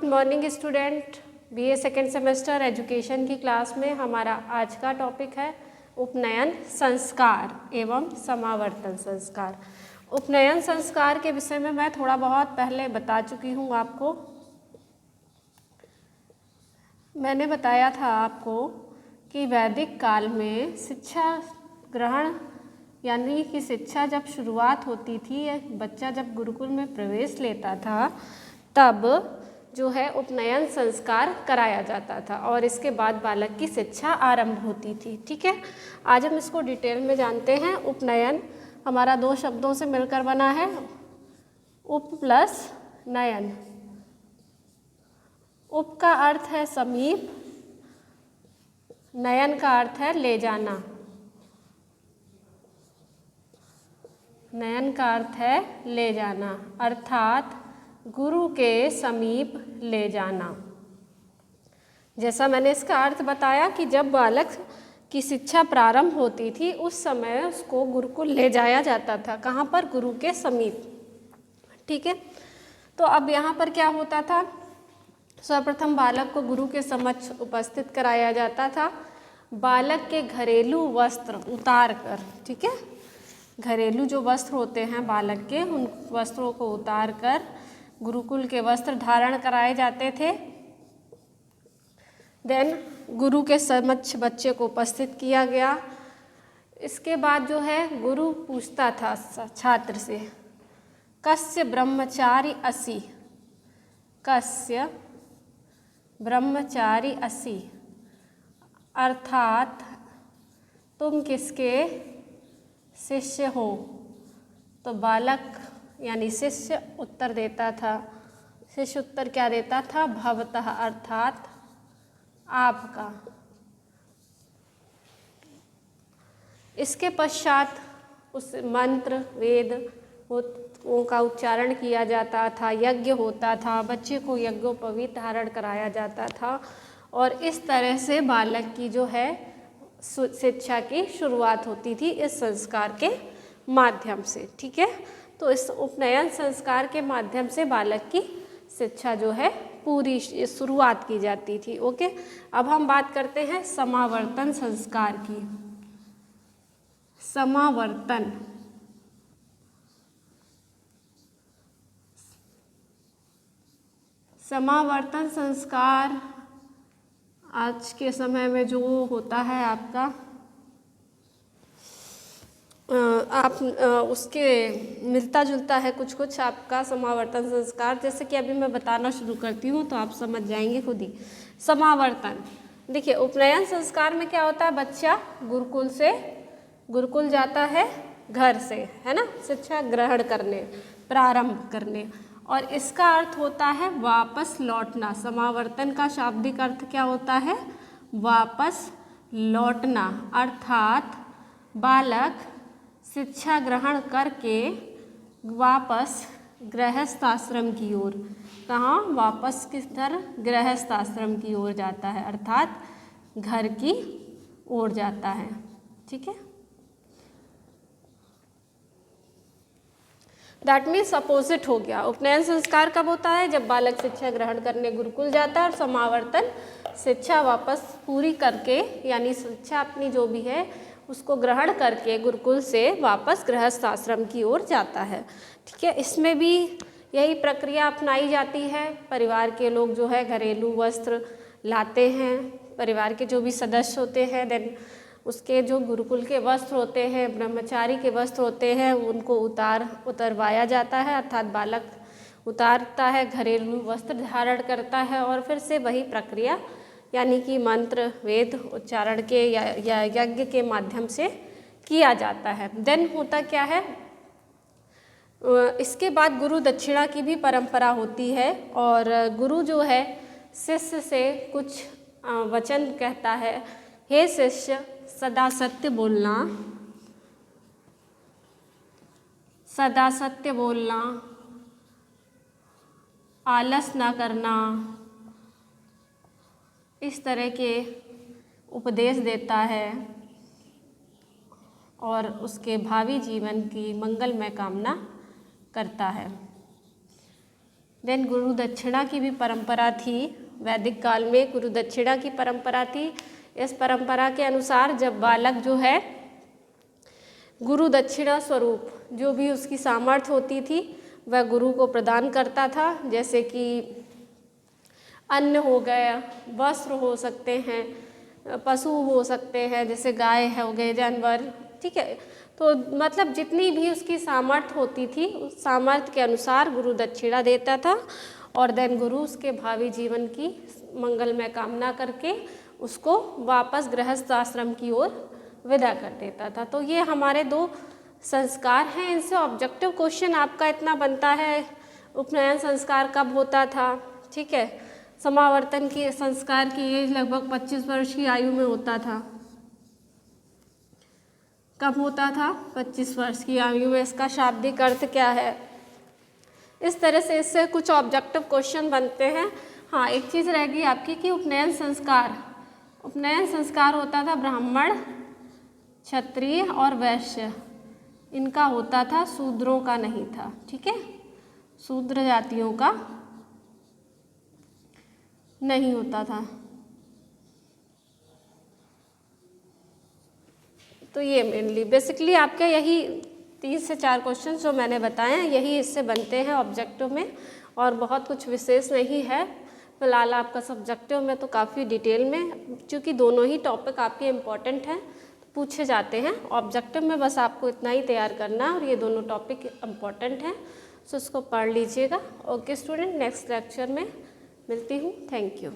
Morning student. BA second semester education की class में हमारा आज का टॉपिक है उपनयन संस्कार एवं समावर्तन संस्कार। उपनयन संस्कार के विषय में मैं थोड़ा बहुत पहले बता चुकी हूँ आपको। मैंने बताया था आपको कि वैदिक काल में शिक्षा ग्रहण यानी कि शिक्षा जब शुरुआत होती थी, बच्चा जब गुरुकुल में प्रवेश लेता था तब जो है उपनयन संस्कार कराया जाता था और इसके बाद बालक की शिक्षा आरंभ होती थी। ठीक है, आज हम इसको डिटेल में जानते हैं। उपनयन हमारा दो शब्दों से मिलकर बना है, उप प्लस नयन। उप का अर्थ है समीप, नयन का अर्थ है ले जाना। नयन का अर्थ है ले जाना, अर्थात गुरु के समीप ले जाना। जैसा मैंने इसका अर्थ बताया कि जब बालक की शिक्षा प्रारंभ होती थी उस समय उसको गुरुकुल ले जाया जाता था। कहाँ पर? गुरु के समीप। ठीक है, तो अब यहाँ पर क्या होता था, सर्वप्रथम बालक को गुरु के समक्ष उपस्थित कराया जाता था। बालक के घरेलू वस्त्र उतार कर, ठीक है, घरेलू जो वस्त्र होते हैं बालक के, उन वस्त्रों को उतार कर गुरुकुल के वस्त्र धारण कराए जाते थे। देन गुरु के समक्ष बच्चे को उपस्थित किया गया। इसके बाद जो है गुरु पूछता था छात्र से, कस्य ब्रह्मचारी असि, कस्य ब्रह्मचारी असि, अर्थात तुम किसके शिष्य हो। तो बालक यानी शिष्य उत्तर देता था। शिष्य उत्तर क्या देता था? भवतः, अर्थात आपका। इसके पश्चात उस मंत्र वेद का उच्चारण किया जाता था, यज्ञ होता था, बच्चे को यज्ञोपवीत धारण कराया जाता था और इस तरह से बालक की जो है शिक्षा की शुरुआत होती थी इस संस्कार के माध्यम से। ठीक है, तो इस उपनयन संस्कार के माध्यम से बालक की शिक्षा जो है पूरी शुरुआत की जाती थी। ओके, अब हम बात करते हैं समावर्तन संस्कार की। समावर्तन समावर्तन संस्कार आज के समय में जो होता है आपका, उसके मिलता जुलता है कुछ कुछ आपका समावर्तन संस्कार। जैसे कि अभी मैं बताना शुरू करती हूँ तो आप समझ जाएंगे खुद ही। समावर्तन, देखिए उपनयन संस्कार में क्या होता है, बच्चा गुरुकुल जाता है घर से, है ना, शिक्षा ग्रहण करने, प्रारंभ करने, और इसका अर्थ होता है वापस लौटना। समावर्तन का शाब्दिक अर्थ क्या होता है? वापस लौटना, अर्थात बालक शिक्षा ग्रहण करके वापस गृहस्थ आश्रम की ओर, कहाँ? वापस किस तरह? गृहस्थ आश्रम की ओर जाता है, अर्थात घर की ओर जाता है। ठीक है, दैट मीन्स अपोजिट हो गया। उपनयन संस्कार कब होता है? जब बालक शिक्षा ग्रहण करने गुरुकुल जाता है, और समावर्तन शिक्षा वापस पूरी करके यानी शिक्षा अपनी जो भी है उसको ग्रहण करके गुरुकुल से वापस गृहस्थ आश्रम की ओर जाता है। ठीक है, इसमें भी यही प्रक्रिया अपनाई जाती है। परिवार के लोग जो है घरेलू वस्त्र लाते हैं, परिवार के जो भी सदस्य होते हैं, देन उसके जो गुरुकुल के वस्त्र होते हैं, ब्रह्मचारी के वस्त्र होते हैं, उनको उतरवाया जाता है, अर्थात बालक उतारता है, घरेलू वस्त्र धारण करता है और फिर से वही प्रक्रिया यानी कि मंत्र वेद उच्चारण के या यज्ञ के माध्यम से किया जाता है। देन होता क्या है, इसके बाद गुरु दक्षिणा की भी परंपरा होती है और गुरु जो है शिष्य से कुछ वचन कहता है। हे शिष्य, सदा सत्य बोलना, सदा सत्य बोलना, आलस ना करना, इस तरह के उपदेश देता है और उसके भावी जीवन की मंगलमय कामना करता है। देन गुरु दक्षिणा की भी परंपरा थी। वैदिक काल में गुरु दक्षिणा की परंपरा थी। इस परंपरा के अनुसार जब बालक जो है गुरु दक्षिणा स्वरूप जो भी उसकी सामर्थ्य होती थी वह गुरु को प्रदान करता था, जैसे कि अन्न हो गया, वस्त्र हो सकते हैं, पशु हो सकते हैं जैसे गाय है हो गए, जानवर, ठीक है। तो मतलब जितनी भी उसकी सामर्थ्य होती थी उस सामर्थ्य के अनुसार गुरु दक्षिणा देता था और देन गुरु उसके भावी जीवन की मंगलमय कामना करके उसको वापस गृहस्थ आश्रम की ओर विदा कर देता था। तो ये हमारे 2 संस्कार हैं। इनसे ऑब्जेक्टिव क्वेश्चन आपका इतना बनता है, उपनयन संस्कार कब होता था, ठीक है। समावर्तन की संस्कार की एज लगभग 25 वर्ष की आयु में होता था। कब होता था? 25 वर्ष की आयु में। इसका शाब्दिक अर्थ क्या है? इस तरह से इससे कुछ ऑब्जेक्टिव क्वेश्चन बनते हैं। हाँ, एक चीज़ रहेगी आपकी कि उपनयन संस्कार होता था ब्राह्मण, क्षत्रिय और वैश्य, इनका होता था, शूद्रों का नहीं था, ठीक है। शूद्र जातियों का नहीं होता था। तो ये मेनली बेसिकली आपके यही 3 से 4 क्वेश्चन जो मैंने बताए हैं यही इससे बनते हैं ऑब्जेक्टिव में, और बहुत कुछ विशेष नहीं है। फिलहाल आपका सब्जेक्टिव में तो काफ़ी डिटेल में, क्योंकि दोनों ही टॉपिक आपके इम्पॉर्टेंट हैं तो पूछे जाते हैं। ऑब्जेक्टिव में बस आपको इतना ही तैयार करना है और ये दोनों टॉपिक इम्पॉर्टेंट हैं, सो इसको पढ़ लीजिएगा। ओके स्टूडेंट, नेक्स्ट लेक्चर में मिलती हूँ। Thank you.